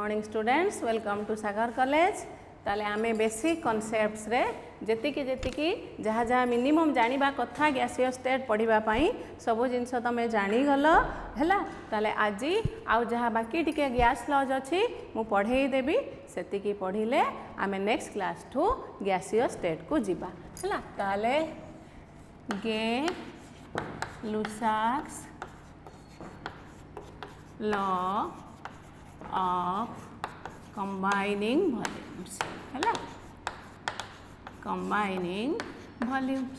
Morning students welcome to Sagar college. ताले आमे basic concepts रे जेतिकी जेतिकी जहाँ जहाँ मिनिमम जानिबा कथा गैसीय स्टेट पढ़िबा पाई सबो जिनस तमे जानी गलो हैला। ताले आजी आउ जहाँ बाकी टिके गैस लॉज अछि मु पढ़ेई देबी सेतिकी पढ़िले आमे नेक्स्ट क्लास ठू गैसीय स्टेट को जिबा हैला। ताले Gay लुसाक्स law of combining volumes हैला, combining volumes।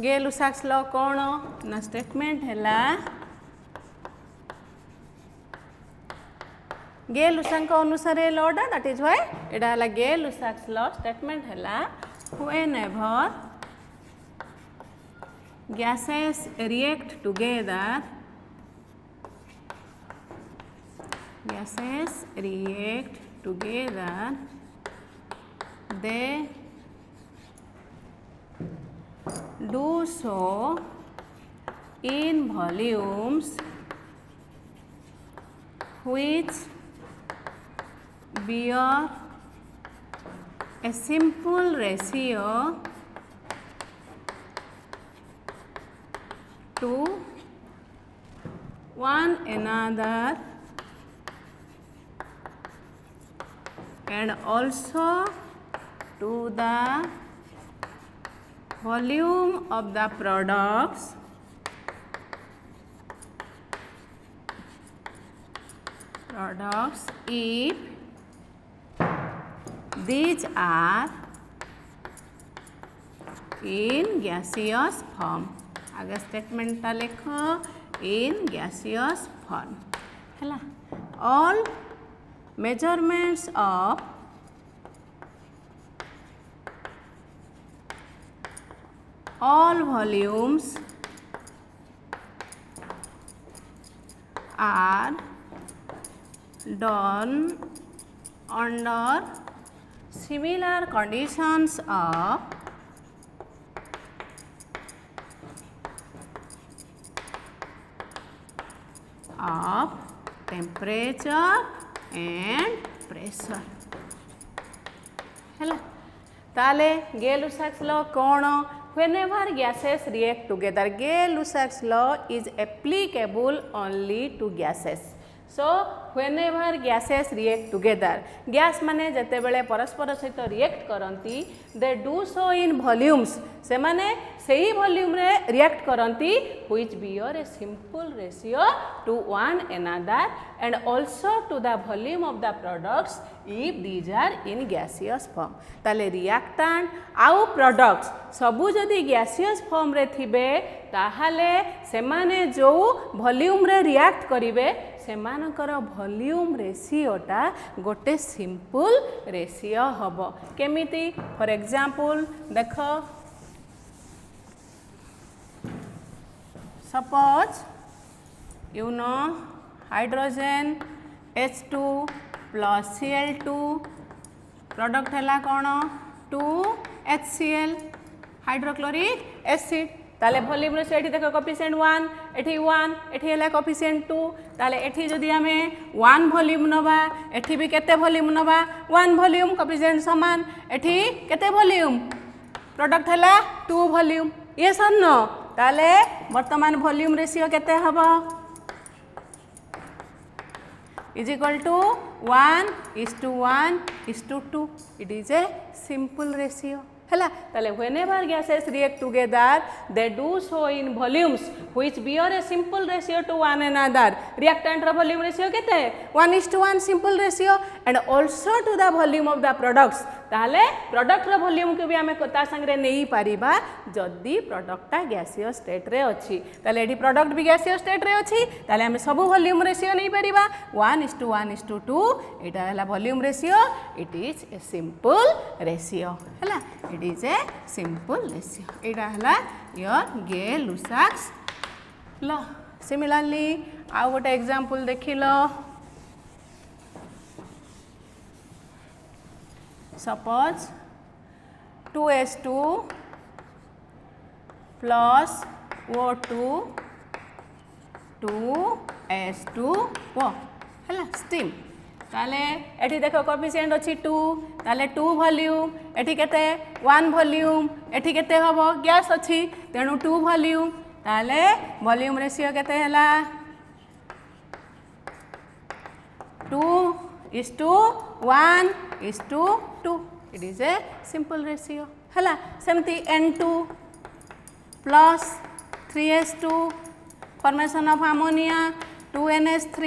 गे लुसाक्स लॉ कौन ना स्टेटमेंट हैला गे लुसाक अनुसार लॉटा दैट इज व्हाई एटा हैला गे लुसाक्स लॉ स्टेटमेंट हैला whenever gases react together they do so in volumes which bear a simple ratio to one another and also to the volume of the products if these are in gaseous form। आगे statement ता लिख in gaseous form हैला। all measurements of all volumes are done under similar conditions of temperature and pressure हैला। ताले Gay Lussac's law कौन whenever gases react together Gay Lussac's law is applicable only to gases। so whenever gases react together gas माने जते बेले परस्पर सहित react करंती they do so in volumes से माने सही वॉल्यूम रे react करंती which bear a simple ratio to one another and also to the volume of the products if these are in gaseous form। ताले रिएक्टेंट आउ products सबु जदि gaseous form रे थिबे ताहाले से माने जो वॉल्यूम रे रिएक्ट करिवे सेमानकर वॉल्यूम रेशियोटा गोटे सिंपल रेशियो हबो। केमिति फॉर एग्जांपल देख suppose you know hydrogen H2 plus Cl2 product हैला कौन 2HCl हाइड्रोक्लोरिक एसिड। ताले वॉल्यूम रेशियो एठी देखो कोफिशिएंट 1 एठी 1 एठी हैला कोफिशिएंट 2 ताले एठी जदि आमे 1 वॉल्यूम नबा एठी भी केते वॉल्यूम नबा 1 वॉल्यूम कोफिशिएंट समान एठी केते वॉल्यूम प्रोडक्ट हैला 2 वॉल्यूम ये सन न। ताले वर्तमान वॉल्यूम रेशियो केते हबो is equal to 1:1:2 it is a simple ratio हैला। ताले whenever gases react together they do so in volumes which bear a simple ratio to one another reactant ro volume ratio केते 1:1 simple ratio and also to the volume of the products। ताले product rho volume को भी आमे ता संगे नहीं Paribas जदि product ता गैसीय स्टेट रे अछि ताले एडी प्रोडक्ट भी गैसीय स्टेट रे अछि ताले आमे सब वॉल्यूम रेशियो नहीं पारिबा 1:1:2 एटा हला volume ratio it is a simple ratio हला it is a simple ratio एटा हला your Gay Lussac's law. Similarly आ गोटे example देखिलो suppose 2H2 plus O2 2H2O है स्टीम ताले एठी देखो कोफिशिएंट अछि 2 ताले 2 वॉल्यूम एठी केते 1 वॉल्यूम एठी केते हबो गैस अछि तेणु 2 वॉल्यूम ताले वॉल्यूम रेशियो केते हला 2:1:2 it is a simple ratio हला सेमती N2 plus 3S2 formation of ammonia 2NH3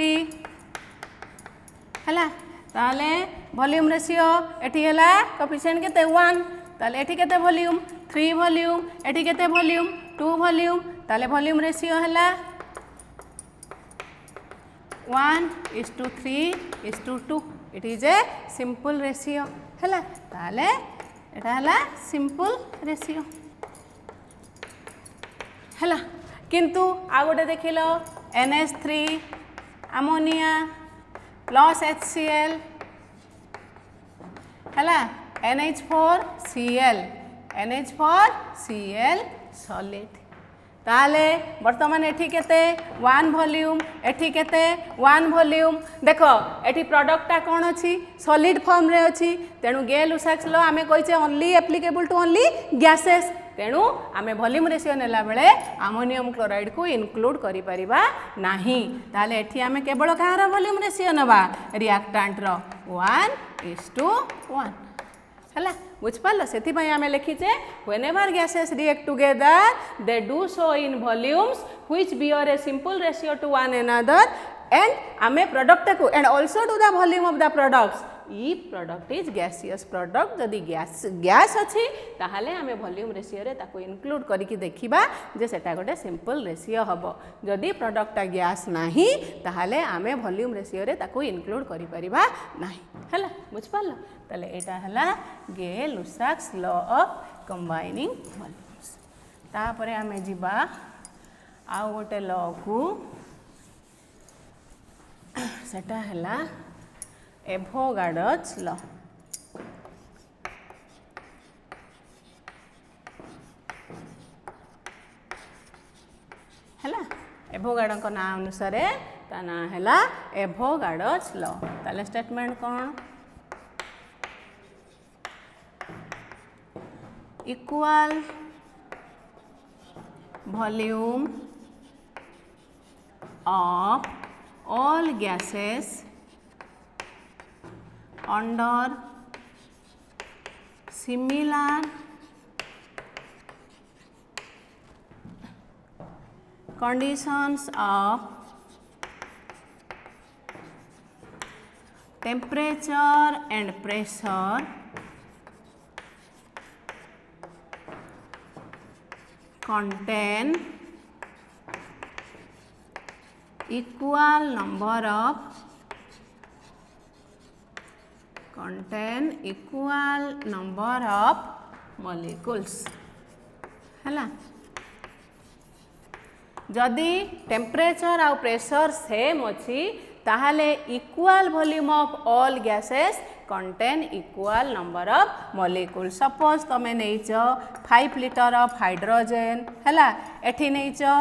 हला ताले वॉल्यूम रेशियो एठी हला कोफिशिएंट केते 1 ताले एठी केते वॉल्यूम 3 वॉल्यूम एठी केते वॉल्यूम 2 वॉल्यूम ताले वॉल्यूम रेशियो हला 1:3:2 it is a simple ratio हला ताले एटा हला सिंपल रेशियो हला किंतु आ गोटे देखिलो NH3 अमोनिया प्लस HCl है NH4Cl सॉलिड ताले वर्तमान एठी केते 1 वॉल्यूम एठी केते 1 वॉल्यूम देखो एठी प्रोडक्टटा कोन अछि सॉलिड फॉर्म रे अछि तेनु गेल-लुसाक्स लॉ आमे कहिचे only applicable to only gases तेणु आमे वॉल्यूम रेशियो नेला बेले अमोनियम क्लोराइड को इनक्लूड करि परिबा नाही ताले एठी आमे केवल कहार वॉल्यूम रेशियो नबा रिएक्टेंट रो 1:1 हला बुझ पालो सेति पय आमे लिखिचे whenever gases react together they do so in volumes which bear a simple ratio to one another and आमे प्रोडक्ट को and also to the volume of the products ई प्रोडक्ट इज गैसियस प्रोडक्ट जदि gas अछि ताहाले आमे volume ratio रे ताको include करी कि देखिबा जे सेटा गोटे सिंपल रेशियो हबो जदि प्रोडक्टटा गैस नाही ताहाले आमे वॉल्यूम रेशियो रे ताको इनक्लूड करि परिबा नाही हला बुझ पालो ताले एटा हला गेल-लुसाक्स लॉ ऑफ कंबाइनिंग वॉल्यूम्स तापरे आमे जिबा आ गोटे लॉ को सेटा हला एवोगाड्रोस लॉ हला एवोगाड्रो को नाम अनुसार ता ना हला एवोगाड्रोस लॉ ताले statement cone equal volume of all gases under similar conditions of temperature and pressure contain equal number of molecules हला जदि टेम्परेचर आ प्रेशर सेम अछि ताहाले equal volume of all gases contain equal number of molecule suppose तमे नैचो 5 litre of hydrogen हला एठी nacho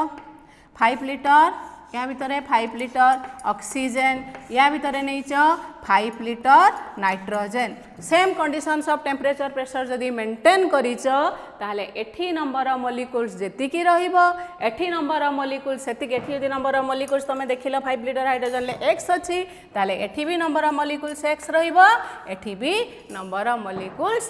5 litre या भितरे 5 लीटर ऑक्सीजन या भितरे nacho 5 litre nitrogen same conditions of temperature pressure जदि मेंटेन करिचो ताहले एठी नंबर ऑफ मॉलिक्यूल्स जेतिकी रहिबो एठी नंबर ऑफ मॉलिक्यूल्स सेतिकी एठी यदि नंबर ऑफ मॉलिक्यूल्स तमे देखिलो 5 लीटर हाइड्रोजन ले x अछि ताहले एठी भी नंबर ऑफ मॉलिक्यूल्स x रहिबो एठी भी नंबर ऑफ मॉलिक्यूल्स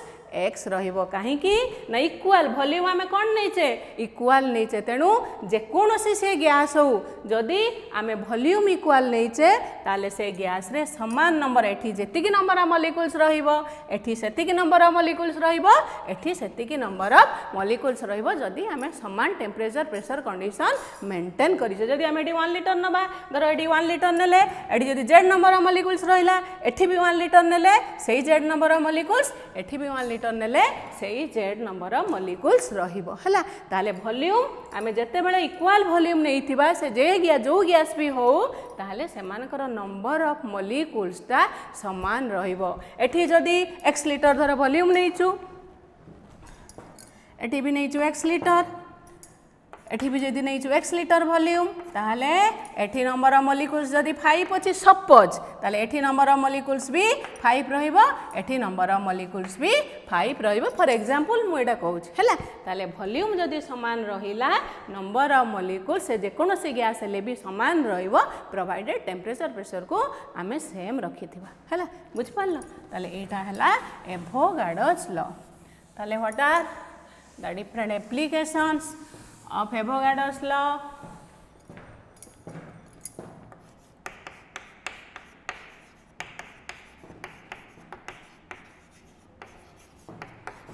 x रहिबो काहे कि ना इक्वल वॉल्यूम आमे कोन नैचे इक्वल नैचे तेनु जे कोनोसी से गैस हो जदि आमे वॉल्यूम इक्वल नैचे ताले से गैस रे समान नंबर एठी जेतिकी नंबर ऑफ मॉलिक्यूल्स रहिबो एठी सेतिकी नंबर ऑफ मॉलिक्यूल्स रहिबो एठी सेतिकी नंबर ऑफ मॉलिक्यूल्स रहिबो जदि आमे समान टेम्परेचर प्रेशर कंडीशन मेंटेन करिछो जदि आमे एठी 1 लीटर नबा धरो एठी 1 लीटर नेले एठी जदि z नंबर ऑफ मॉलिक्यूल्स रहिला एठी भी 1 लीटर नेले सेही z नंबर ऑफ मॉलिक्यूल्स एठी भी 1 लीटर नेले सेही z नंबर ऑफ मॉलिक्यूल्स रहिबो हला ताले वॉल्यूम आमे जते बेले इक्वल वॉल्यूम नैथिबा से जे जो गैस भी हो ताहले सेमानकर नंबर ऑफ मॉलिक्यूल्स ता समान रहिबो एठी जदि x लीटर धर वॉल्यूम नैचु एठी भी नैचु x लीटर एठी भी जदि नहीं x लिटर वॉल्यूम ताहले एठी नंबर ऑफ मॉलिक्यूल्स जदि 5 अछि सपोज ताहले एठी नंबर ऑफ मॉलिक्यूल्स भी 5 रहिबो एठी नंबर ऑफ मॉलिक्यूल्स भी 5 रहिबो फॉर एग्जांपल मु एटा कहूछ हैला ताहले वॉल्यूम जदि समान रहिला नंबर ऑफ मॉलिक्यूल्स से जे कोनोसी गैस हेले भी समान रहिबो प्रोवाइडेड टेंपरेचर प्रेशर को आमे सेम रखिथिबा हैला बुझ पारलो ताहले एटा हैला एवोगाड्रोस लॉ ताहले what are the different applications of Avogadro's law.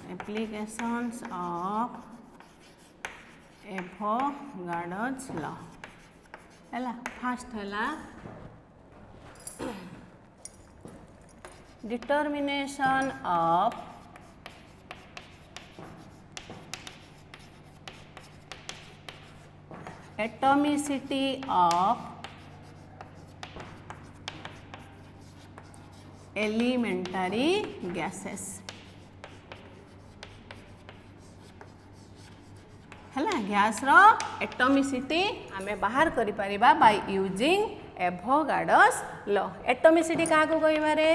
Applications of Avogadro's law. हैला फर्स्ट हैला determination of atomicity of elementary gases हैला गैस रो एटॉमिसिटी आमे बाहर करि परिबा by using Avogadro's law atomicity का को कहबा रे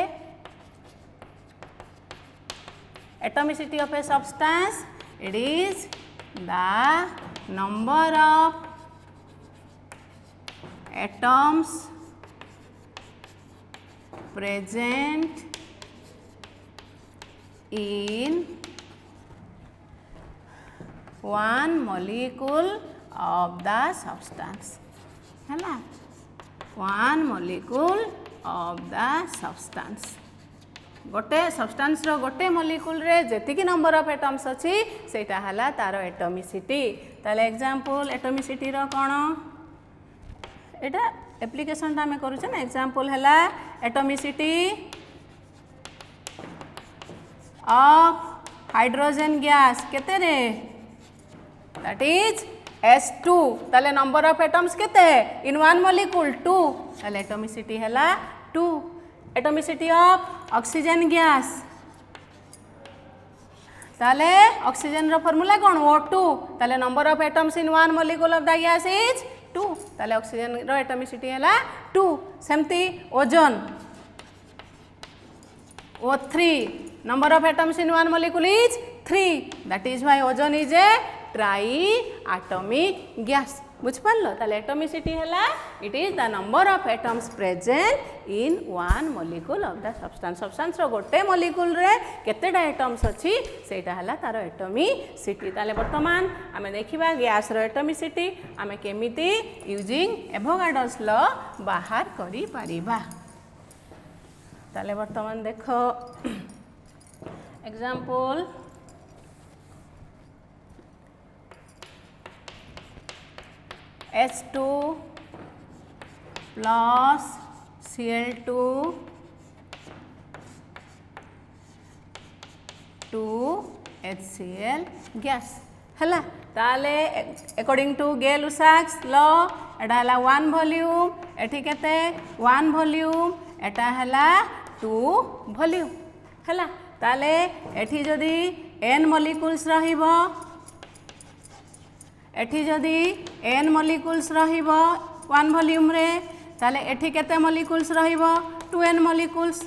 atomicity of a substance it is the number of atoms present in one molecule of the substance हैला one molecule of the substance गोटे सब्सटेंस रो गोटे मॉलिक्यूल रे जेतिकी नंबर ऑफ एटम्स अछि सेटा हला तारो एटॉमिसिटी ताले एग्जांपल एटॉमिसिटी रो कोन एटा एप्लीकेशन आम करूँ ना एग्जांपल है एटॉमिसिटी ऑफ हाइड्रोजन गैस केते रे दैट इज S2 ताले नंबर ऑफ एटम्स केते इन वन मॉलिक्यूल 2 ताले एटॉमिसिटी है 2 एटॉमिसिटी ऑफ ऑक्सीजन गैस ताले ऑक्सीजन रो फार्मूला कोन O2 ताले number of atoms in one molecule of the gas is 2 ताले ऑक्सीजन रो atomicity है 2 सेमती ozone O3 number of atoms in one molecule is 3 that is why ozone is a triatomic gas बुझ पारलो ताले atomicity हैला it is the number of atoms present in one molecule of the substance substance रो गोटे molecule रे केतेडा atoms अछि सेटा हैला तारो एटॉमिसिटी ताले वर्तमान आमे देखिबा गैस रो एटॉमिसिटी आमे केमिति यूजिंग एवोगाड्रोस लॉ बाहर करि परिबा ताले वर्तमान देखो example H2 plus Cl2 to HCl gas हैला ताले अकॉर्डिंग टू गेल-लुसाक्स लॉ एटा हैला 1 वॉल्यूम एठी केते 1 वॉल्यूम एटा हैला 2 वॉल्यूम हैला ताले एठी जदी n मॉलिक्यूल्स रहिबो एठी जदी n मॉलिक्यूल्स रहिबो 1 वॉल्यूम रे ताले एठी केते मॉलिक्यूल्स रहिबो 2n मॉलिक्यूल्स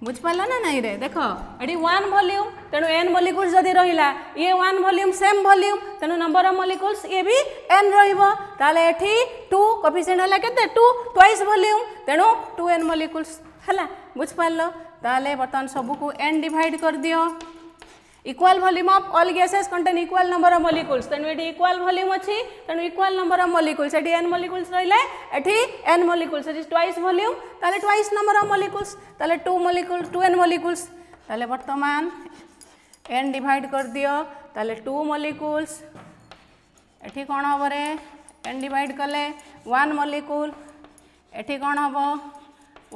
बुझ पाला ना नहीं रे देखो एठी 1 वॉल्यूम तेनु n मॉलिक्यूल्स जदी रहिला ये 1 वॉल्यूम सेम वॉल्यूम तेनु नंबर ऑफ मॉलिक्यूल्स ये भी n रहिबो ताले एठी 2 कोएफिशिएंट हला केते 2 ट्वाइस वॉल्यूम तेनु 2n मॉलिक्यूल्स हला बुझ पालो ताले बर्तन सब को n डिवाइड कर दियो equal volume of all gases contain equal number of molecules तेनु एठी इक्वल वॉल्यूम अछि तेनु इक्वल नंबर ऑफ मॉलिक्यूल्स एठी n मॉलिक्यूल्स रहिले एठी n molecules is twice volume ताले ट्वाइस नंबर ऑफ मॉलिक्यूल्स ताले 2 मॉलिक्यूल 2n मॉलिक्यूल्स ताले वर्तमान n डिवाइड कर दियो ताले 2 मॉलिक्यूल्स एठी कोन हबो रे n डिवाइड करले 1 मॉलिक्यूल एठी कोन हबो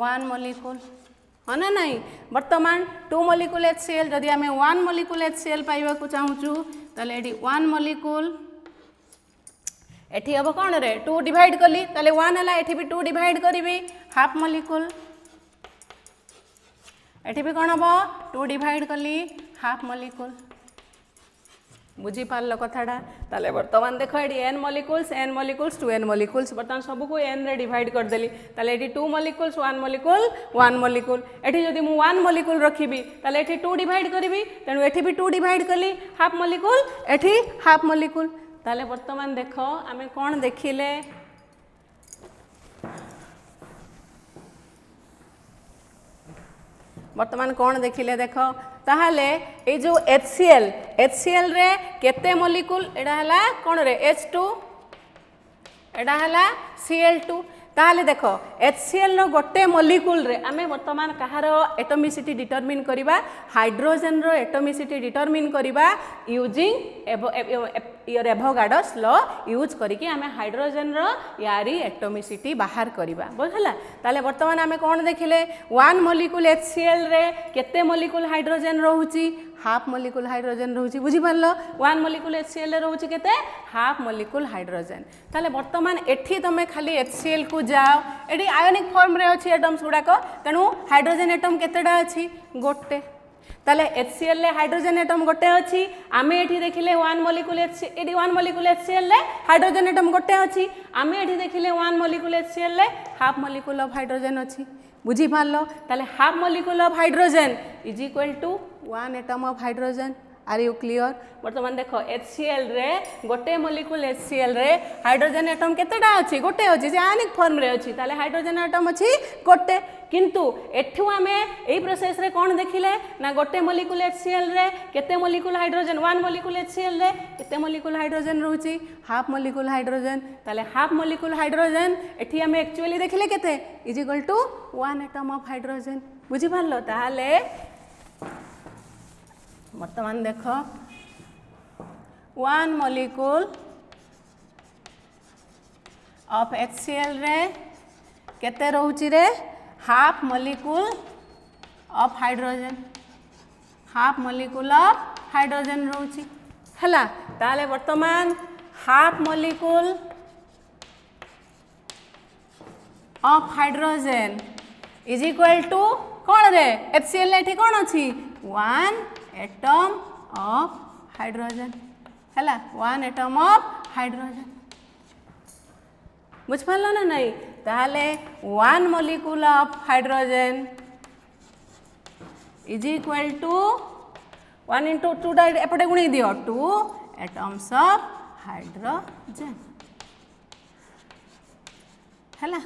1 मॉलिक्यूल हाँ ना नहीं वर्तमान 2 मॉलिक्यूल HCl जदि आमे 1 मॉलिक्यूल HCl पाइबा को चाहूचु ताले एठी 1 मॉलिक्यूल एठी हबो कोन रे 2 डिवाइड करली ताले 1 हला एठी भी 2 डिवाइड करिवि हाफ मॉलिक्यूल एठी भी कोन हबो 2 डिवाइड करली हाफ मॉलिक्यूल बुझी पारल कथाटा ताले बर्तमान देख ये n molecules to n molecules बर्तमान सब को n रे डिवाइड कर देली ताले एटी 2 मॉलिक्यूल्स 1 मॉलिक्यूल एटी जदि मु 1 मॉलिक्यूल रखिबी ताले एटी 2 डिवाइड करिबी तेणु एटी भी 2 डिवाइड कली half molecule eighty half molecule ताले बर्तमान देख आमे कोन देखिले बर्तमान कौन देखिले देख ताहले ए जो HCl रे केते मॉलिक्यूल एडा हला कोन रे H2 एडा हला Cl2 ताहले देख HCl रो गोटे मॉलिक्यूल रे आमे वर्तमान कहार एटॉमिसिटी डिटरमिन करिबा हाइड्रोजन रो एटॉमिसिटी डिटरमिन करिबा using your Avogadro's law use करिके आमे हाइड्रोजन रो यारी एटॉमिसिटी बाहर करिबा बुझला ताले वर्तमान आमे कोन देखिले 1 मॉलिक्यूल HCl रे केते मॉलिक्यूल हाइड्रोजन रहउची हाफ मॉलिक्यूल हाइड्रोजन रहउची बुझी पारलो 1 मॉलिक्यूल HCl रे रहउची केते हाफ मॉलिक्यूल हाइड्रोजन ताले वर्तमान एठी तमे खाली HCl को जाओ एटी आयोनिक फॉर्म रे अछि एटम्स गुडाक तेनु हाइड्रोजन एटम केतेडा अछि गोटे ताले HCl ले हाइड्रोजन एटम गोटे अछि आमे एठी देखिले 1 मॉलिक्यूल एटी 1 मॉलिक्यूल HCl ले हाइड्रोजन एटम गोटे अछि आमे एठी देखिले 1 मॉलिक्यूल HCl ले हाफ मॉलिक्यूल ऑफ हाइड्रोजन अछि बुझी पारलो ताले half molecule of hydrogen is equal to 1 atom of hydrogen are you clear वर्तमान देख HCl रे गोटे मॉलिक्यूल HCl रे हाइड्रोजन एटम केतेटा अछि गोटे अछि जे आयनिक फॉर्म रे अछि ताले हाइड्रोजन एटम अछि गोटे किंतु एठू आमे एई प्रोसेस रे कोन देखिले ना गोटे मॉलिक्यूल HCl रे केते मॉलिक्यूल हाइड्रोजन 1 मॉलिक्यूल HCl रे केते मॉलिक्यूल हाइड्रोजन रहउची हाफ मॉलिक्यूल हाइड्रोजन ताले हाफ मॉलिक्यूल हाइड्रोजन एठी आमे एक्चुअली देखिले केते is equal to 1 atom of hydrogen बुझी पारलो ताले वर्तमान देख 1 मॉलिक्यूल ऑफ HCl रे केते रहउची रे half molecule of hydrogen half molecule of hydrogen रहउची हला ताले वर्तमान half molecule of hydrogen is equal to कौन रे HCl एठी कौन अछि 1 एटम ऑफ हाइड्रोजन हला 1 एटम ऑफ हाइड्रोजन बुझ पारलो ना नहीं ताहले 1 molecule of hydrogen is equal to 1 into 2 एपटे गुणी दियो 2 एटम्स ऑफ हाइड्रोजन हला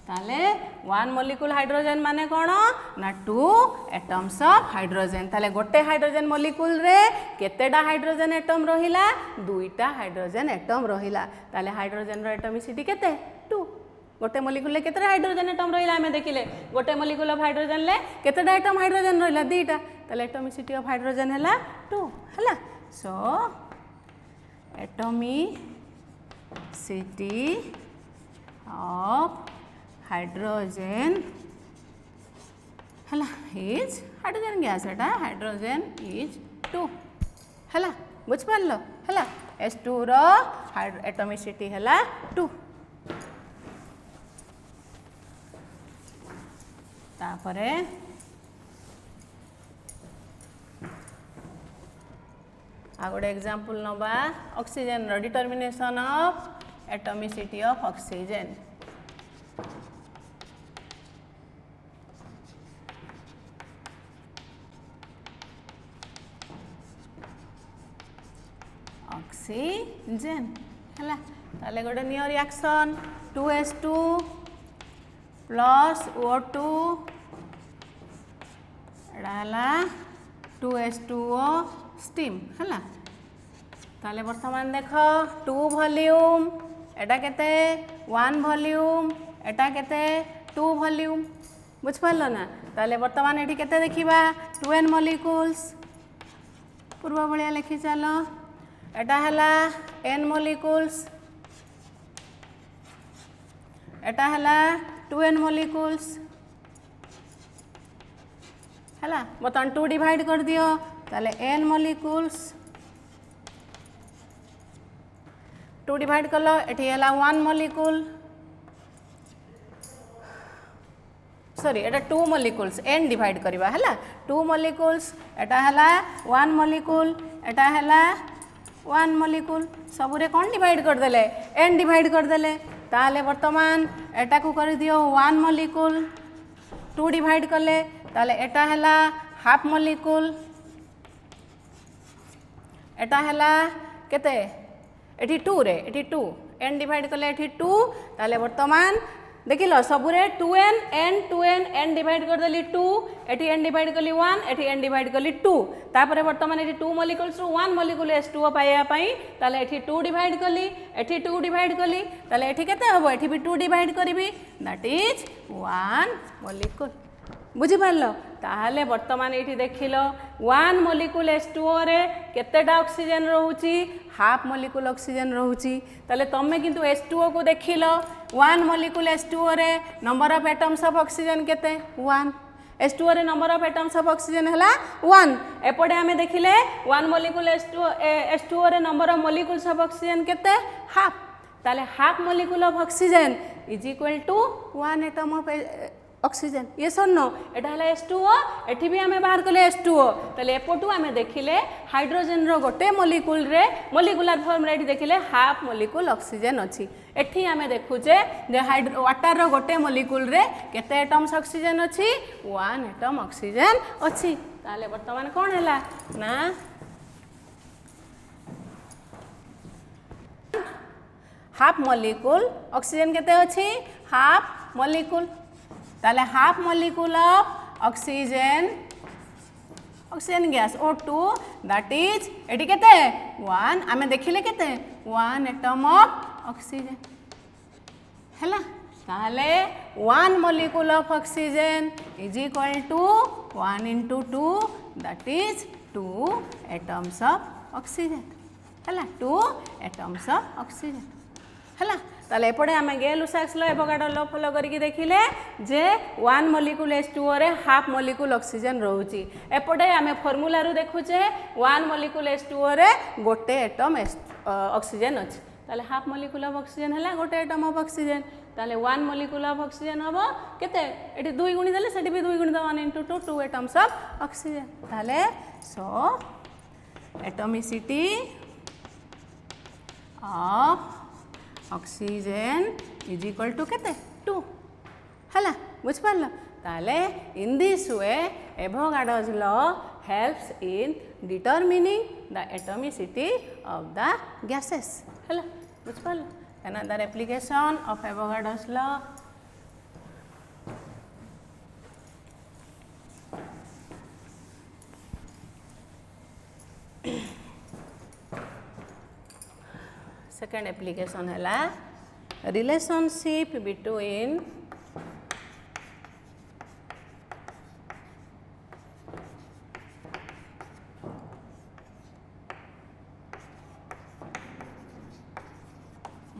ताले 1 मॉलिक्यूल हाइड्रोजन माने कोन ना 2 एटम्स ऑफ हाइड्रोजन ताले गोटे हाइड्रोजन मॉलिक्यूल रे केतेडा हाइड्रोजन एटम रहिला दुईटा हाइड्रोजन एटम रहिला ताले हाइड्रोजन रो एटॉमिसिटी केते 2 गोटे मॉलिक्यूल ले केतेडा हाइड्रोजन एटम रहिला हमें देखिले गोटे मॉलिक्यूल ऑफ हाइड्रोजन ले केतेडा एटम हाइड्रोजन रहिला दुईटा ताले एटॉमिसिटी ऑफ हाइड्रोजन हैला 2 हैला सो एटॉमिसिटी ऑफ हाइड्रोजन हला is hydrogen gas Etah hydrogen is 2 हला बुझ पारलो हला H2 रो एटॉमिसिटी हला 2 तापरे आ गोटे एग्जांपल नबा ऑक्सीजन रो determination of atomicity of oxygen oxygen हला ताले गोटे neo reaction 2H2 plus O2 एडा हला 2H2O स्टीम हला ताले वर्तमान देख 2 वॉल्यूम एटा केते 1 वॉल्यूम एटा केते 2 वॉल्यूम बुझ पारलो ना ताले वर्तमान एठी केते देखिबा 2n मॉलिक्यूल्स पूर्व भलिया लिखि चलो एटा हला n मॉलिक्यूल्स एटा हला 2n मॉलिक्यूल्स हला बतन 2 डिवाइड कर दियो ताले n मॉलिक्यूल्स 2 डिवाइड कर लो एठी हला 1 मॉलिक्यूल सॉरी एटा 2 मॉलिक्यूल्स n डिवाइड करबा हला 2 मॉलिक्यूल्स एटा हला 1 मॉलिक्यूल एटा हला वन मॉलिक्यूल सबुरे कौन डिवाइड करदेले एन डिवाइड करदेले ताले वर्तमान एटा को कर दियो वन मॉलिक्यूल टू डिवाइड कले ताले एटा हैला हाफ मॉलिक्यूल एटा हैला केते एठी 2 रे एठी 2 एन डिवाइड कले एठी 2 ताले वर्तमान देखिल सबुरे 2n n डिवाइड कर देली 2 एठी n डिवाइड कली 1 एठी n डिवाइड कली 2 तापर वर्तमान एठी 2 मॉलिक्यूल्स रु 1 मॉलिक्यूल H2O पाइया पई ताले एठी 2 डिवाइड कली एठी 2 डिवाइड कली ताले एठी केते हबो एठी भी 2 डिवाइड करबी दैट इज 1 मॉलिक्यूल बुझी पारलो ताहले वर्तमान एठी देखिलो 1 मॉलिक्यूल H2O रे केतेटा ऑक्सीजन रहउची हाफ मॉलिक्यूल ऑक्सीजन रहउची ताले तमे किंतु H2O को देखिलो 1 मॉलिक्यूल H2O रे number of atoms of oxygen केते 1 H2O रे number of atoms of oxygen हला 1 एपटे हमें देखिले 1 मॉलिक्यूल H2O रे number of molecules of oxygen केते हाफ ताले half molecule of oxygen is equal to 1 atom of oxygen ये सन्नो एटा हला H2O एठी भी हमें बाहर कले H2O तले एपटू हमें देखिले हाइड्रोजन रो गोटे मॉलिक्यूल रे मॉलिक्यूलर फॉर्म रे एठी देखिले हाफ मॉलिक्यूल ऑक्सीजन अछि एठी हमें देखुचे जे वाटर रो गोटे मॉलिक्यूल रे केते एटम्स ऑक्सीजन अछि 1 एटम ऑक्सीजन अछि ताले वर्तमान कोन हला ना हाफ मॉलिक्यूल ऑक्सीजन केते अछि हाफ मॉलिक्यूल ताले half molecule of oxygen oxygen gas O2 that is eighty केते 1 आमे देखिले केते 1 एटम ऑफ ऑक्सीजन हैला ताले 1 molecule of oxygen is equal to 1 into 2 that is 2 atoms of oxygen हैला 2 एटम्स ऑफ ऑक्सीजन हैला ताले एपटे आमे गेलुसाक्स लो एवोगाड्रो लो फॉलो करके देखिले जे 1 मॉलिक्यूल H2O रे हाफ मॉलिक्यूल ऑक्सीजन रहउची एपटे आमे फार्मूला रु देखुचे 1 मॉलिक्यूल H2O रे गोटे एटम ऑक्सीजन अछि ताले हाफ मॉलिक्यूल ऑफ ऑक्सीजन हला गोटे एटम ऑफ ऑक्सीजन ताले 1 मॉलिक्यूल ऑफ ऑक्सीजन हबो केते एठी 2 गुणी देले सेठी भी 2 गुणी द 1 into 2 2 एटम्स ऑफ ऑक्सीजन ताले so atomicity of oxygen is equal to केते 2 हला बुझ पारलो ताले in this way Avogadro's law helps in determining the atomicity of the gases हला बुझ पारलो another application of Avogadro's law second application है relationship between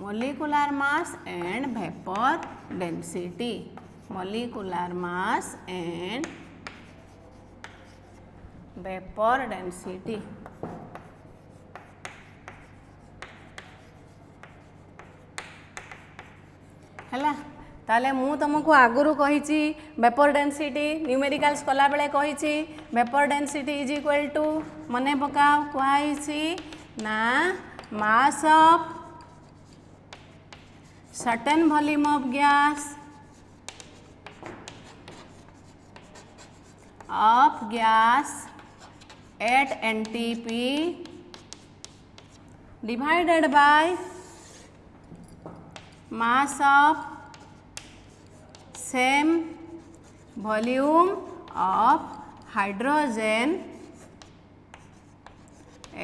molecular mass and vapor density molecular mass and vapor density हैला ताले मु तुमको आगुरु कहिची वेपर डेंसिटी न्यूमेरिकल्स कला बेले कहिची vapour density is equal to मने पकाओ कहैची ना mass of certain volume of gas at NTP divided by mass of same volume of hydrogen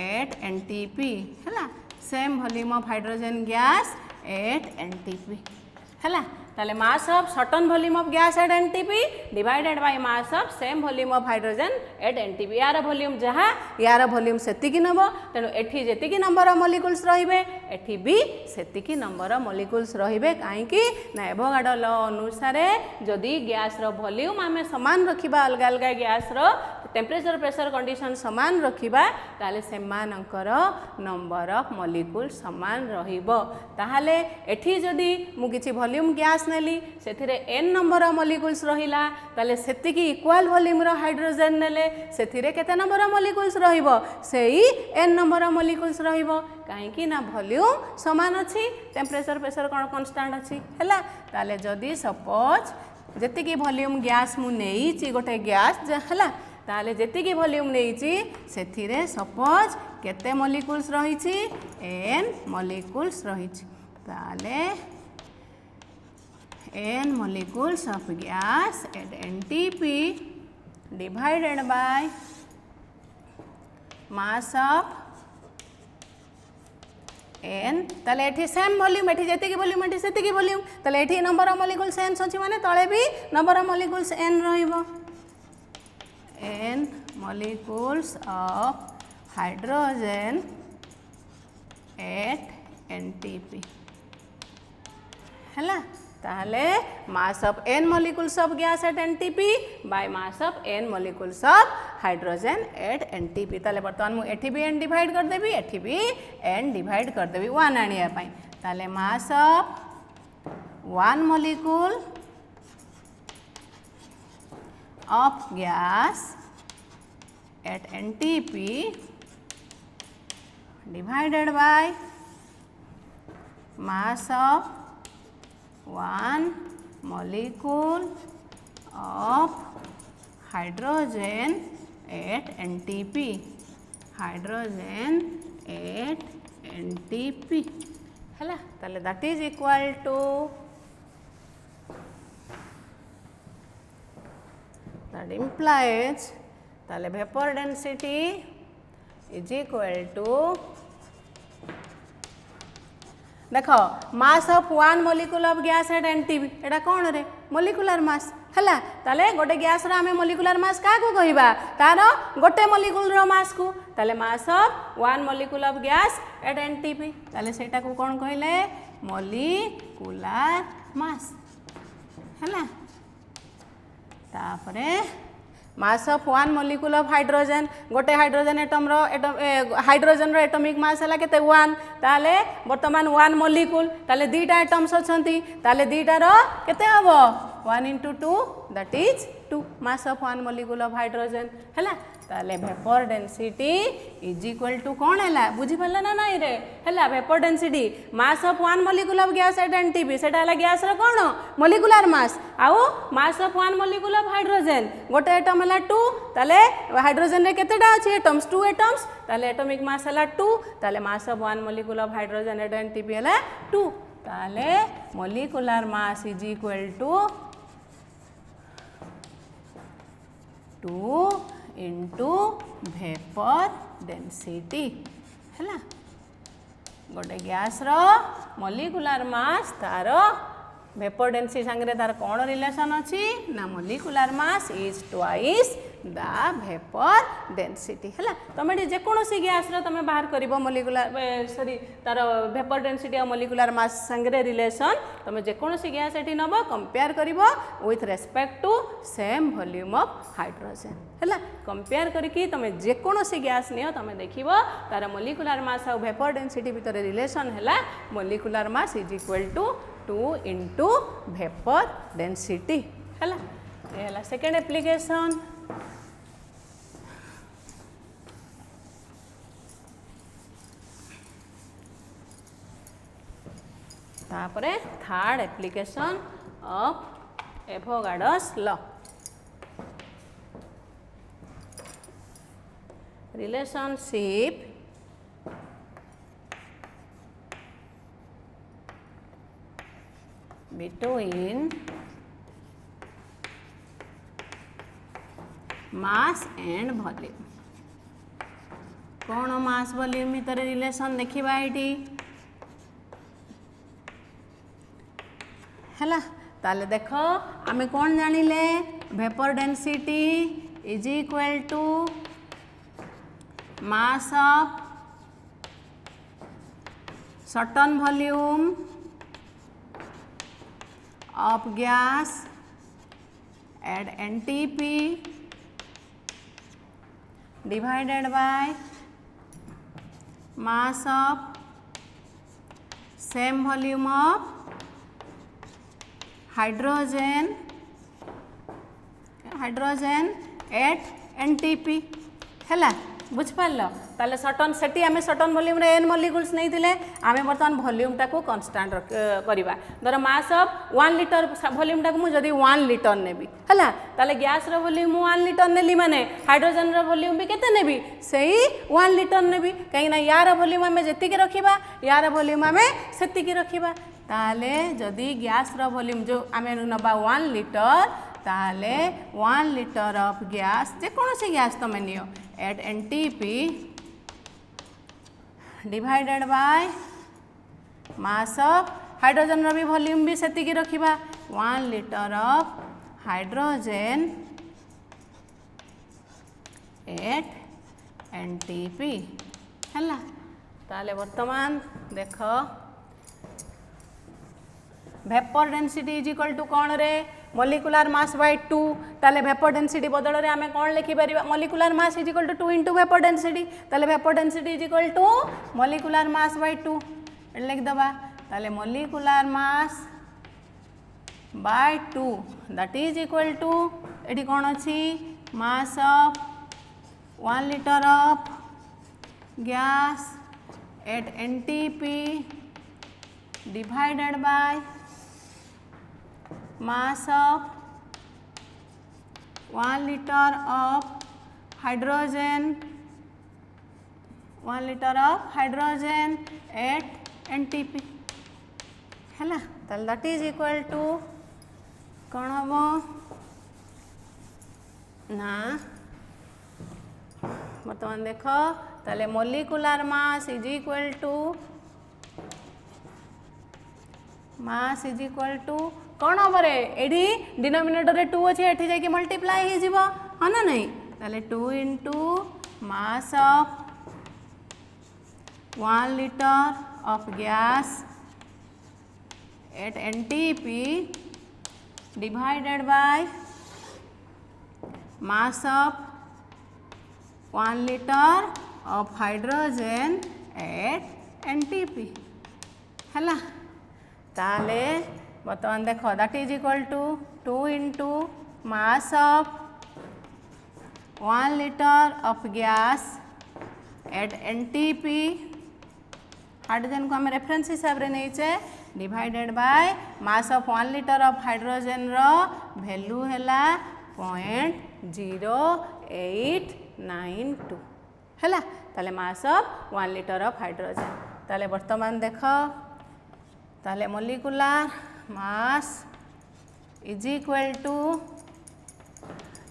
at NTP है same volume of hydrogen gas at NTP है ताले mass of certain volume of gas at NTP divided by mass of same volume of hydrogen at NTP यार volume जहाँ यार volume सेतिकी नबो तेणु एठी जेतिकी number of molecules रहिबे एठी भी सेतिकी नंबर ऑफ मॉलिक्यूल्स रहिबे काहे कि ना एवोगाड्रो लॉ अनुसार जदि गैस रो वॉल्यूम आमे समान रखिबा अलग अलग गैस रो टेम्परेचर प्रेशर कंडीशन समान रखिबा ताले सेमानकर नंबर ऑफ मॉलिक्यूल समान रहिबो ताहाले एठी जदी मु किछि वॉल्यूम गैस नेली सेथिरे n नंबर ऑफ मॉलिक्यूल्स रहिला ताले सेतिकी इक्वल वॉल्यूम रो हाइड्रोजन नेले सेथिरे केते नंबर ऑफ मॉलिक्यूल्स रहिबो सेही n नंबर ऑफ मॉलिक्यूल्स रहिबो काहे कि ना वॉल्यूम समान अछि टेम्परेचर प्रेशर कांस्टेंट अछि हैला ताले जदी सपोज जेतिकी वॉल्यूम गैस मु नेइची गोटे गैस हैला ताले जेतिकी वॉल्यूम नेइची सेथिरे सपोज केते मॉलिक्यूल्स रहिछि n मॉलिक्यूल्स रहिछि ताले n molecules of gas at NTP divided by mass of n ताले एठी सेम वॉल्यूम एठी जेतिकी वॉल्यूम एठी सेतिकी वॉल्यूम ताले एठी नंबर ऑफ मॉलिक्यूल्स n अछि माने तळे भी number of molecules n रहइबो n molecules of hydrogen at NTP हैला ताहले mass of n molecules of gas at NTP by mass of n molecules of hydrogen at NTP ताले वर्तमान मु एठी भी n डिवाइड कर देबी एठी भी n डिवाइड कर देबी 1 आनिया पई ताले mass of 1 molecule of gas at NTP divided by mass of 1 molecule of hydrogen at NTP hydrogen at NTP हैला ताले that is equal to that implies ताले vapor density is equal to देखो मास of 1 molecule of gas at NTP एटा कोन रे molecular mass हैला ताले गोटे gas रा हमें मोलिकुलर मास का को कहिबा तारो गोटे मोलिक्यूल रो मास को ताले mass of 1 molecule of gas at NTP ताले सेटा को कोन कहिले मोलिकुलर मास हैला तापरे मास ऑफ 1 molecule of hydrogen गोटे हाइड्रोजन एटम रो हाइड्रोजन रो एटॉमिक मास हला केते 1 ताले वर्तमान 1 molecule ताले दीटा एटम्स अछंती ताले दीटा रो केते हबो 1 into 2 that is 2 mass of 1 molecule of hydrogen हैला ताले vapor density is equal to कोन हैला बुझी पल्ला ना नाही रे हैला vapor density mass of 1 molecule of gas at NTP सेटा हैला गैस रो कोन molecular mass आउ mass of 1 molecule of hydrogen गोटे एटम हैला 2 ताले हाइड्रोजन रे केतेटा अछि एटम्स 2 एटम्स ताले एटॉमिक मास हैला 2 ताले mass of 1 molecule of hydrogen at NTP हैला 2 ताले molecular mass is equal to 2 into vapor density हैला गोटे गैस रो मोलिकुलर मास तारो वेपर डेंसिटी संगे तार कौन रिलेशन अच्छी ना molecular mass is twice the vapour density है तुम जेकोसी गैस तुम बाहर कर मोलिकुलर सॉरी तार वेपर डेंसिटी और मोलिकुलर मास संगे रिलेशन तुम जेकोसी गैस ये नब कंपेयर कर with respect to same volume of hydrogen है कंपेयर करके तुम जेकोसी गैस नियो तुम देख तार मोलिकुलर मास और वेपर डेंसिटी भितर रिलेशन है molecular mass is equal to 2 into vapor density है सेकेंड एप्लिकेशन तापरे third application of Avogadro's law relationship between mass and volume कौन मास वॉल्यूम भितर रिलेशन देखिबा एटी हैला ताले देखो आमे कौन जानिले vapour density is equal to mass of certain volume of gas at NTP divided by mass of same volume of hydrogen at NTP है बुझिपार ताले सटन सेठी आम सटन वॉल्यूम रे एन मॉलिक्यूल्स नहीं थिले आमे बर्तमान वॉल्यूम टाको कांस्टेंट करबा धर मास ऑफ 1 लिटर वॉल्यूम टाको मु जदी 1 लिटर नेबी हैला ताले गैस रो वॉल्यूम 1 लिटर नेली माने हाइड्रोजन रो वॉल्यूम भी केते नेबी सेही 1 लिटर नेबी कहीं ना यार वॉल्यूम आमे जेति के रखिबा यार वॉल्यूम आमे सेति के रखिबा ताले जदी गैस रो वॉल्यूम जो आमे नबा 1 लिटर ताले 1 लिटर ऑफ गैस जे कौन सी गैस तुम नियो at NTP divided by mass of hydrogen रो भी वॉल्यूम भी सेति की रखिबा 1 litre of hydrogen at NTP हैला ताले वर्तमान देख vapour density is equal to कौन रे मॉलिक्यूलर मास बाय 2 ताले वेपर डेंसिटी बदल रे आमे कौन लिखि परिबा molecular mass is equal to 2 into vapour density ताले vapour density is equal to molecular mass by 2 लिख दबा ताले molecular mass by 2 that is equal to एटी कौन अछि mass of 1 litre of gas at NTP divided by mass of 1 liter of hydrogen 1 liter of hydrogen at NTP है that is equal to कौन हम ना बर्तमान देख ताले molecular mass is equal to mass is equal to कौन हम रे एडी डिनोमिनेटर रे 2 अछि एठी जाके मल्टीप्लाई हे जिवो ह ना नहीं ताले 2 into mass of 1 litre of gas at NTP divided by mass of 1 litre of hydrogen at NTP है ताले बर्तमान देख that is equal to 2 into mass of 1 litre of gas at NTP hydrogen को आम रेफरेंस हिसाब रे नहीं divided by mass of 1 litre of hydrogen रो वैल्यू हैला 0.0892 हैला ताले mass of 1 litre of hydrogen ताले वर्तमान देख ताले molecular mass is equal to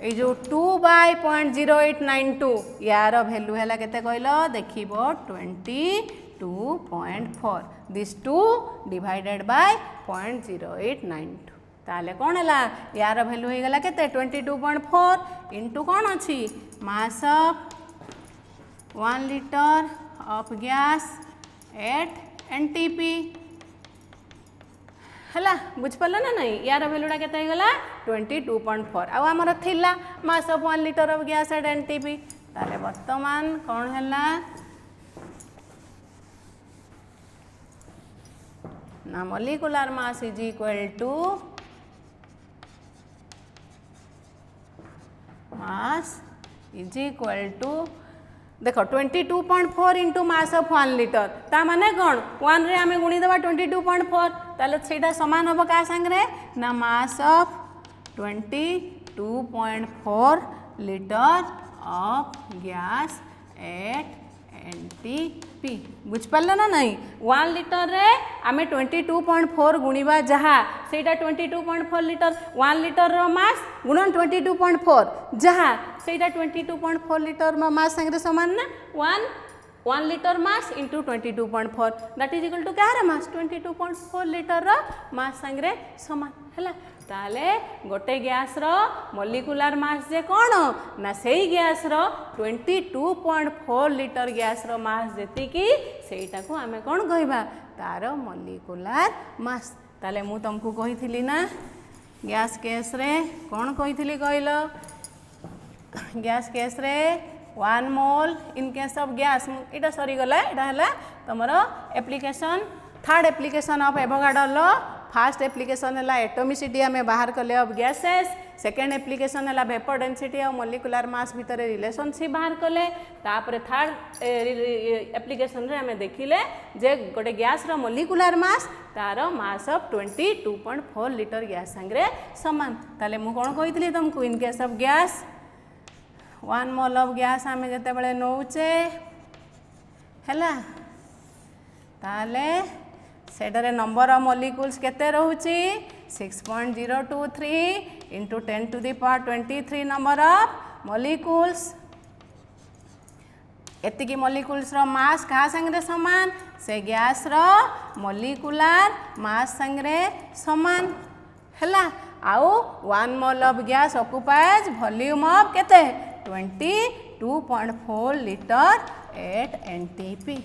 ये जो 2 बाय 0.0892 यार वैल्यू है केते कहलो देखिबो 22.4 दिस 2 डिवाइडेड बाय 0.0892 ताले कौन है यार वैल्यू हो गला केते 22.4 इंटू कौन अच्छी मास of 1 litre of gas at NTP है बुझिपाल ना नहीं यार वैल्यूटा केते गला 22.4 आउ आमर थिला mass of 1 litre of gas at NTP ताले वर्तमान कौन है ना molecular mass is equal to mass is equal to देख 22.4 इंटू मास ऑफ 1 लिटर ता माने कौन 1 रे आमे गुणी देबा 22.4 ताले सेटा समान होबो का संगे ना mass of 22.4 litre of gas at NTP बुझिपाल ना नहीं 1 लिटर रे आमे 22.4 गुणिबा जहा सेटा 22.4 लिटर 1 लिटर रो मास गुणन 22.4 जहा सेटा 22.4 लिटर मा मास संगे समान ना 1 litre mass into 22.4 that is equal to क्या मास 22.4 लिटर रो मास संगे समान है ताले गोटे गैस रो मॉलिक्यूलर मास जे कौन ना सेही गैस रो 22.4 लिटर गैस रो मास जेती की सेटा को आमे कौन कहबा तार मॉलिक्यूलर मास ताले मु तुमको कही थी ना गैस केस रे कौन कही थी कहलो गैस केस रे 1 mole in case of gas इटा सरी गला इटा हला तमरो application third application of Avogadro law first application है एटोमिसिटी आम बाहर कले ऑफ गैसेस सेकेंड एप्लिकेशन है वेपर डेंसिटी और मोलिकुलर मास भितर रिलेशनशिप बाहर कले तापर थर्ड एप्लिकेशन रे आम देखिले जे गोटे गैस रो मोलिकुलर मास तार मास ऑफ 22.4 लिटर गैस संगे समान ताले मु कोन कहितली तुमको इन case of gas 1 mole of gas आम जते बेले नौचे हैला ताले सेटारे नंबर ऑफ मॉलिक्यूल्स केते रहउची 6.023 into 10 to the power 23 number of molecules एतिकी मॉलिक्यूल्स रो मास कहा संगे समान से गैस रो मॉलिकुलर मास संगे समान हैला आउ 1 mole of gas occupies volume of केते 22.4 लिटर एट एनटीपी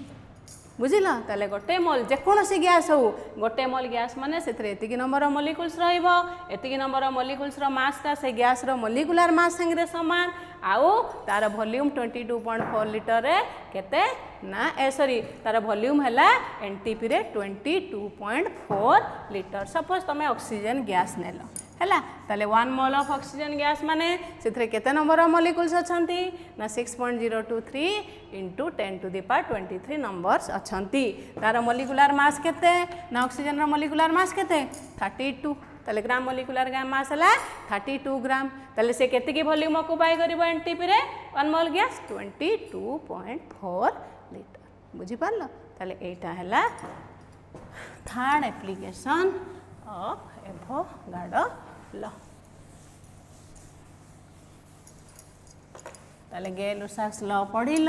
बुझिल ताले गोटे मोल जेकोसी गैस हो गोटे मोल गैस माने से एतिकी नंबर ऑफ मॉलिक्यूल्स रहिबो एतिकी नंबर ऑफ मॉलिक्यूल्स रो मास ता से गैस रो मॉलिकुलर मास संगे समान आउ तार वॉल्यूम 22.4 लिटर रे केते ना सॉरी तार वॉल्यूम हैला एनटीपी रे 22.4 लिटर सपोज तमे ऑक्सीजन गैस नेलो हैला ताले 1 मोल ऑफ ऑक्सीजन गैस माने सेथरे केते नंबर ऑफ मॉलिक्यूल्स अछंती ना 6.023 into 10 to the power 23 numbers अछंती तार मॉलिकुलर मास केते ना ऑक्सीजन रो मॉलिकुलर मास केते 32 ताले ग्राम मॉलिकुलर मास हैला 32 ग्राम ताले से केते की वॉल्यूम ऑक्युपाई करिवो एनटीपी रे 1 मोल गैस 22.4 लिटर बुझी पारलो ताले एटा हैला third application of Avogadro law ताले गेल-लुसाक्स लॉ पढ़िल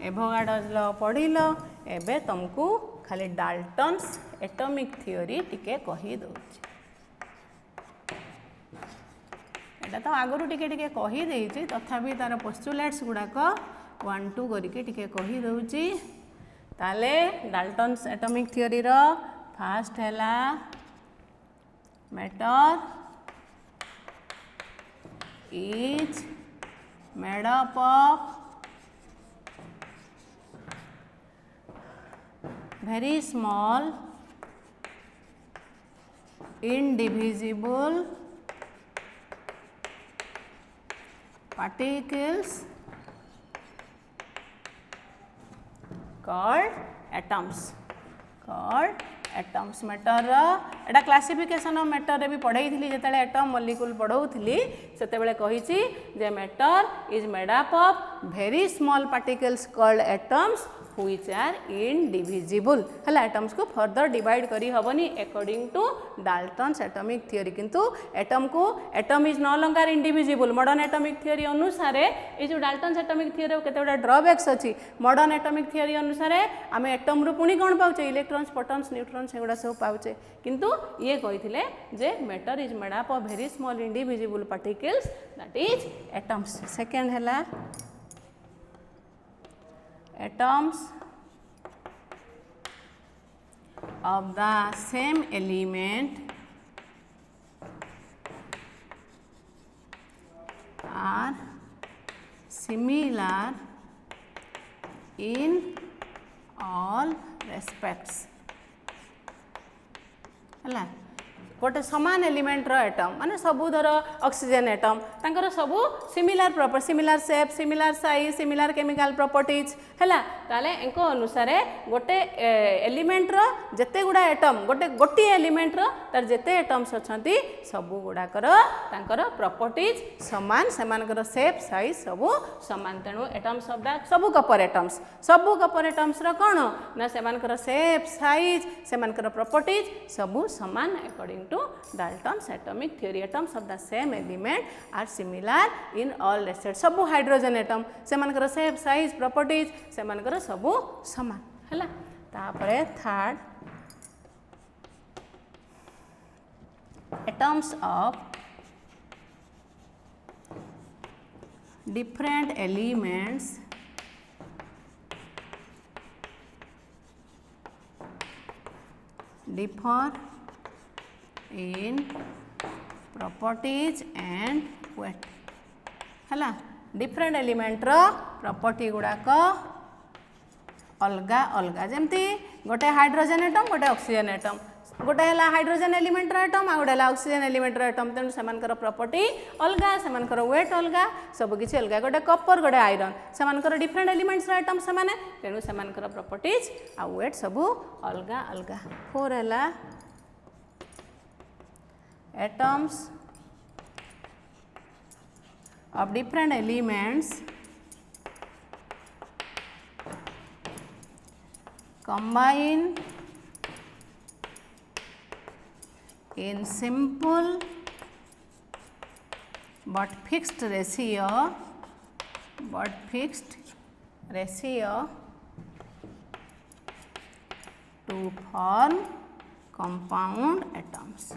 एवोगाड्रो लॉ पढ़िल एबे तुमको खाली डाल्टन्स एटॉमिक थ्योरी टिके कही दउची एटा तो आगरु टिके टिके कही देइची तथापि तार पोस्टुलेट्स गुडाक 1 2 करके टिके कही दउची ताले Dalton's atomic theory row first हैला matter is made up of very small indivisible particles called atoms matter Etah classification of matter रे भी पढ़ाई थी जिते एटम मॉलिक्यूल पढ़ाऊली से कही जे matter is made up of very small particles called atoms which are indivisible है एटम्स को फर्दर डिवाइड करी हबनी according to Dalton's atomic theory किंतु एटम को atom is no longer indivisible modern atomic theory अनुसार ये जो डाल्टन्स एटॉमिक थ्योरी केते गुडा ड्रॉबैक्स अछि मॉडर्न एटॉमिक थ्योरी अनुसार आम एटम रु पुणी कौन पाउचे इलेक्ट्रॉन्स प्रोटॉन्स न्यूट्रॉन्स एगुडा सब पाउचे किंतु ये कहिथिले जे matter is made up of very small indivisible particles that is atoms second हैला atoms of the same element are similar in all respects है गोटे सामान एलिमेंट एटम माने सबू धर ऑक्सीजन एटम तांकर सबू similar property similar shape similar size similar chemical properties हैला ताले एंको अनुसार गोटे एलिमेंट रो जते गुडा एटम गोटे एलिमेंट रो तार जते एटम्स अछंती सबू गुडाकर तांकर प्रॉपर्टीज समान सेमानकर शेप साइज सबू समान तेणु एटम्स ऑफ द सबू कपर एटम्स रो कोन ना सेमानकर शेप साइज सेमानकर प्रॉपर्टीज सबू समान according to Dalton's atomic theory atoms of the same element are similar in all respects सबु हाइड्रोजन एटम सेमानकर शेप साइज प्रॉपर्टीज सेमानकर सबु समान हैला तापरे third atoms of different elements differ in properties and weight हैला डिफरेंट एलिमेंट रो property गुड़ाक अलगा अलगा जमती गोटे हाइड्रोजन एटम गोटे ऑक्सीजन एटम गोटे है हाइड्रोजन एलिमेंटर एटम आ गोटे ऑक्सीजन एलिमेंटर एटम तेणु से प्रॉपर्टी अलगा से वेट अलगा सबकि अलगा गोटे कपर गोटे आयरन से डिफरेंट एलिमेंट्स एटम से तेणु से प्रॉपर्टीज आ वेट सब अलगा अलगा 4 है atoms of different elements combine in simple but fixed ratio to form compound atoms.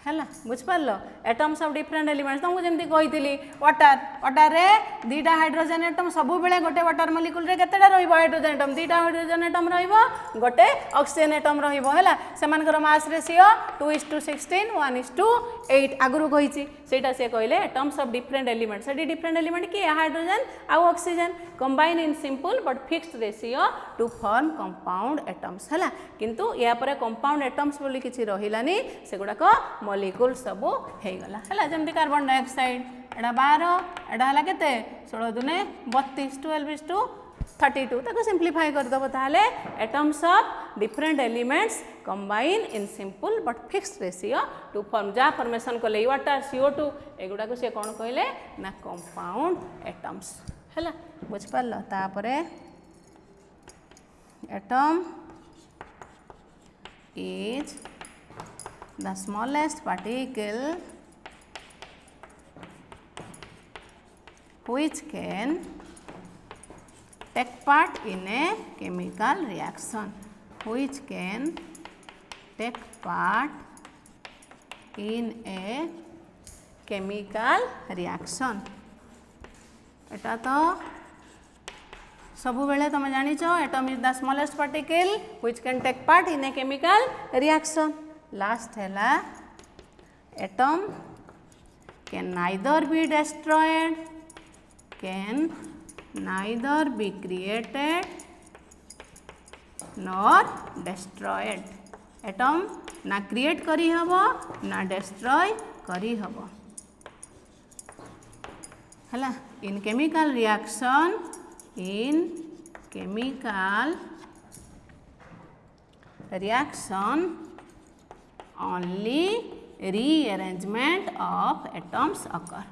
है बुझिपार एटम्स ऑफ डिफरेंट एलिमेंट्स तुमको जमी कही वाटर वाटर रे दीटा हाइड्रोजन एटम सब बेले गोटे वाटर मॉलिक्यूल रे केतेटा रहिबो हाइड्रोजन एटम दीटा हाइड्रोजन एटम रहिबो गोटे ऑक्सीजन एटम रहिबो हैला सेमानकर मास रेशियो 2:16 1:8 आगुरु कहिछि सेटा से कहले एटम्स ऑफ डिफरेंट एलिमेंट्स सेठी डिफरेंट एलिमेंट की हाइड्रोजन आ oxygen combine in simple but fixed ratio to form compound atoms हैला किंतु या परे कंपाउंड एटम्स बोली किछि रहिलानी सेगुडा को मॉलिक्यूल सब हो गला है जमी कार्बन डाइऑक्साइड एटा 12 एटा है केते 16 दुने 32 12:32 ताको सिंप्लीफाई करदब ताले atoms of different elements combine in simple but fixed ratio to form जा फॉर्मेशन कले वाटर CO2 एगुडा को से कोन कहले ना कंपाउंड एटम्स है बुझ पारल तापरे atom is the smallest particle which can take part in a chemical reaction एटा तो सब बेले तुम जानिच atom is the smallest particle which can take part in a chemical reaction last है atom can neither be destroyed be created nor destroyed atom ना create करी हबो ना डिस्ट्रॉय करी हबो हला in chemical reaction only rearrangement of atoms occur.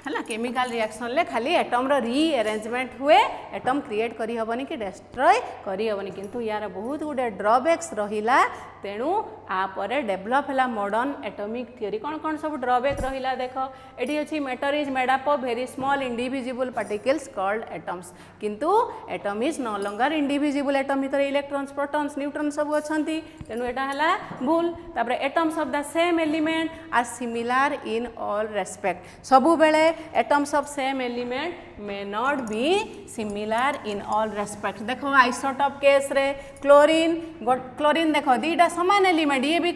है chemical reaction ले खाली एटम रो रीअरेंजमेंट हुए एटम क्रिएट करी हबनी कि डिस्ट्रॉय करी हबनी किंतु यार बहुत गुडे ड्रॉबैक्स रहिला तेणु आपरे डेभलप है मॉडर्न एटॉमिक थ्योरी कौन कौन सब ड्रॉबैक रहिला देख एटी अछि matter is made up of very small indivisible particles called atoms किंतु atom is no longer indivisible atom भीतर इलेक्ट्रॉन्स प्रोटॉन्स न्यूट्रॉन सब अछंती तेणु एटा हला भूल तापर atoms of the same element are similar in all respect सबु बेले atoms of same element may not be similar in all respect देखो आइसोटॉप केस रे क्लोरीन देखो दीटा समान एलिमेंट ये भी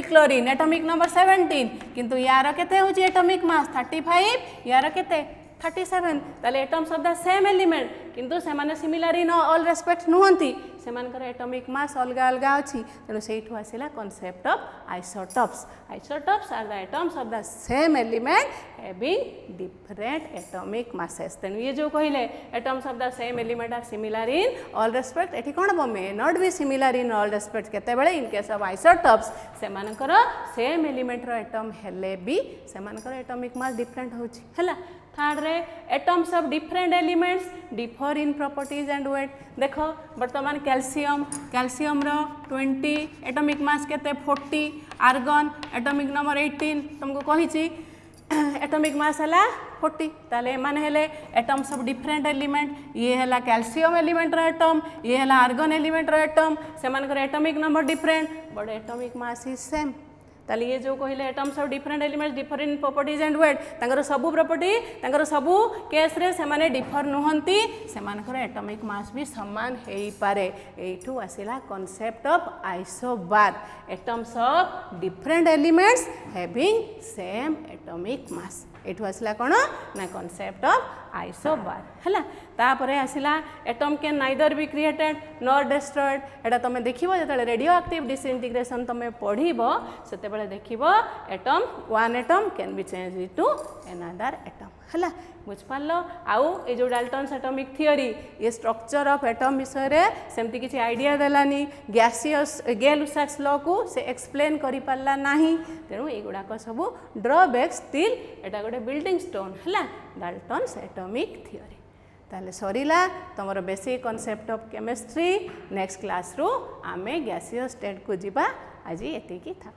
क्लोरीन एटॉमिक नंबर 17 किंतु यार केते होची एटॉमिक मास 35 यार केते 37 ताले atoms of the same element किंतु से माने सिमिलर इन ऑल रेस्पेक्ट नुहंती सेमानकर एटॉमिक मास अलगा अलगा अछि तेनु सेठु आसिला concept of isotopes are the atoms of the same element having different atomic masses तेनु ये जो कहिले atoms of the same element are similar in all respect एठी कोन बो may not be similar in all respect केते बेले in case of isotopes सेमानकर same element रो एटम हेले भी सेमानकर एटॉमिक मास डिफरेंट होछि हला थर्ड रे atoms of different elements differ in properties and weight देखो वर्तमान कैल्शियम रो 20 एटॉमिक मास केते 40 आर्गन एटॉमिक नंबर 18 तुमको कहिछि एटॉमिक मास हला 40 ताले माने हेले एटम्स ऑफ डिफरेंट एलिमेंट ये हला कैल्शियम एलिमेंट रो एटम ये हला आर्गन एलिमेंट रो एटम सेमानकर atomic number different but atomic mass is same ताले ये जो कहले atoms of different elements different properties and weight तांकर सबु प्रॉपर्टी तांकर सबु केस रे से माने डिफर नुहंती से मानकर एटॉमिक मास भी समान हेई पारे एठू आसिला concept of isobar atoms of different elements having same atomic mass एठू आसिला कोन ना कांसेप्ट ऑफ आइसोबार हला तापरे आसिला atom can neither be created nor destroyed एटा तमे देखिबो जतले रेडियो एक्टिव डिसइंटीग्रेशन तमे पढिबो सेते बेले देखिबो atom one atom can be change to another atom हला बुझ पालो आउ ए जो डाल्टन्स एटॉमिक थ्योरी ये स्ट्रक्चर ऑफ एटम विषय रे सेमती किछि आइडिया देलानी गैसियस गै-लुसाक्स लॉ को से एक्सप्लेन करि पाला नाही तेनु ए गुडा को सब ड्रॉबैक स्टिल एटा गोटे बिल्डिंग स्टोन हला डाल्टन्स एटॉमिक थ्योरी ताले सरीला तमरो basic concept of chemistry next class रो आमे गैसियस स्टेट को जिबा आज एति की था।